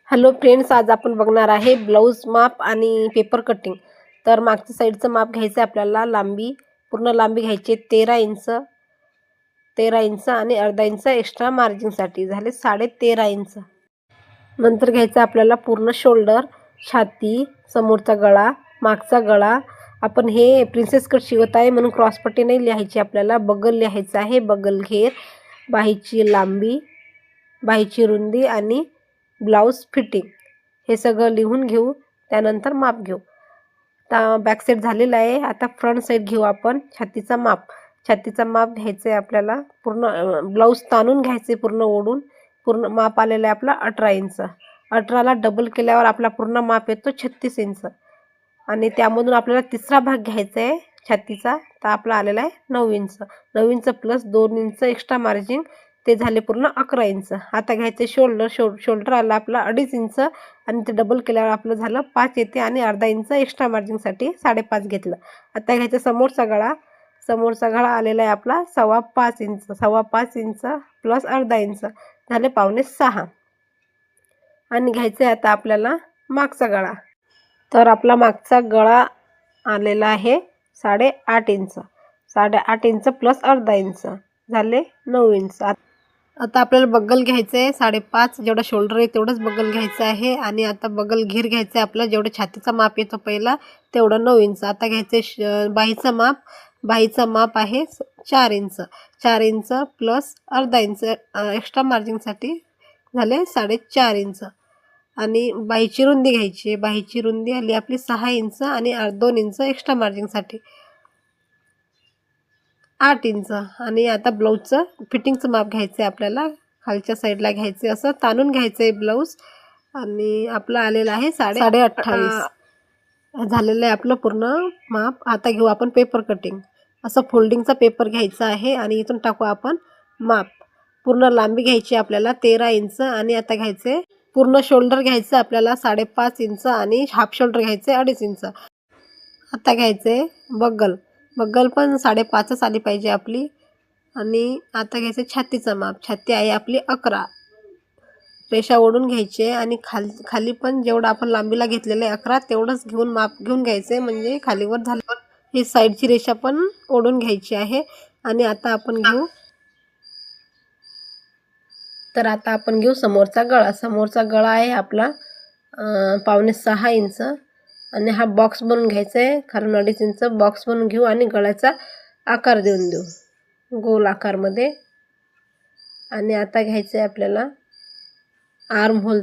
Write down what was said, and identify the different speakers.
Speaker 1: Hello friends, आज आपण बघणार आहे ब्लाऊज माप आणि पेपर कटिंग। तर मागच्या साईडचं माप घ्यायचं आपल्याला, लांबी पूर्ण लांबी घ्यायची 13 इंच आणि अर्धा इंच एक्स्ट्रा मार्जिनसाठी झाले 13.5 इंच। नंतर घ्यायचं आपल्याला पूर्ण शोल्डर, छाती, समोरचा गळा, मागचा गळा। आपण हे प्रिन्सेस कट शिवत आहे म्हणून क्रॉसपट्टी नाही लिहायची आपल्याला, बगल लिहायचं आहे, बगल घेर, बाहीची लांबी, बाहीची रुंदी आणि ब्लाऊज फिटिंग हे सगळं लिहून घेऊ। त्यानंतर माप घेऊ। आता बॅक साईड झालेला आहे, आता फ्रंट साईड घेऊ आपण। छातीचा माप घ्यायचं आहे आपल्याला, पूर्ण ब्लाऊज ताणून घ्यायचे, पूर्ण ओढून पूर्ण माप आलेलं आहे आपला 18 इंच। 18ला डबल केल्यावर आपला पूर्ण माप येतो 36 इंच आणि त्यामधून आपल्याला तिसरा भाग घ्यायचा आहे छातीचा, तर आपला आलेला आहे 9 inch. 9 inch plus 2 inch extra margin, ते झाले पूर्ण 11 इंच। आता घ्यायचे शोल्डर आला आपला 2.5 इंच आणि ते डबल केल्यावर आपलं झालं 5 येते आणि अर्धा इंच एक्स्ट्रा मार्जिनसाठी 5.5 घेतलं। आता घ्यायचा समोरचा गळा आलेला आहे आपला 5.25 इंच। 5.25 इंच प्लस अर्धा इंच झाले 5.25 आणि घ्यायचं आता आपल्याला मागचा गळा। तर आपला मागचा गळा आलेला आहे 8.5 इंच। 8.5 इंच प्लस अर्धा इंच झाले 9 इंच। आता आपल्याला बगल घ्यायचं आहे 5.5, जेवढा शोल्डर आहे तेवढंच बगल घ्यायचं आहे। आणि आता बगल घेर घ्यायचं आहे आपल्याला, जेवढं छातीचा माप येतो पहिला तेवढं 9 इंच। आता घ्यायचं बाहीचं माप आहे 4 इंच। 4 इंच प्लस अर्धा इंच एक्स्ट्रा मार्जिनसाठी झाले 4.5 इंच। आणि बाहीची रुंदी घ्यायची, बाहीची रुंदी आली आपली 6 इंच आणि 2 इंच एक्स्ट्रा मार्जिनसाठी 8 इंच। आणि आता ब्लाऊजचं फिटिंगचं माप घ्यायचं आहे आपल्याला, खालच्या साईडला घ्यायचे, असं ताणून घ्यायचं आहे ब्लाऊज। आणि आपलं आलेलं आहे 28.5 झालेलं आहे आपलं पूर्ण माप। आता घेऊ आपण पेपर कटिंग। असं फोल्डिंगचा पेपर घ्यायचा आहे आणि इथून टाकू आपण माप। पूर्ण लांबी घ्यायची आपल्याला 13 इंच आणि आता घ्यायचे पूर्ण शोल्डर घ्यायचं आपल्याला 5.5 इंच आणि हाफ शोल्डर घ्यायचे 2.5 इंच। आता घ्यायचे बगल पण 5.5च आली पाहिजे आपली। आणि आता घ्यायचं छातीचं माप, छाती आहे आपली 11, रेषा ओढून घ्यायची आणि खाली पण जेवढं आपण लांबीला घेतलेलं आहे 11 तेवढंच घेऊन माप घेऊन घ्यायचे, म्हणजे खालीवर झाल्यावर ही साईडची रेषा पण ओढून घ्यायची आहे। आणि आता आपण घेऊ समोरचा गळा आहे आपला 5.25 इंच आणि हा बॉक्स बनवून घ्यायचा आहे, कारण 2.5 इंच बॉक्स बनवून घेऊ आणि गळ्याचा आकार देऊन देऊ गोल आकारमध्ये। आणि आता घ्यायचं आहे आपल्याला आर्म होल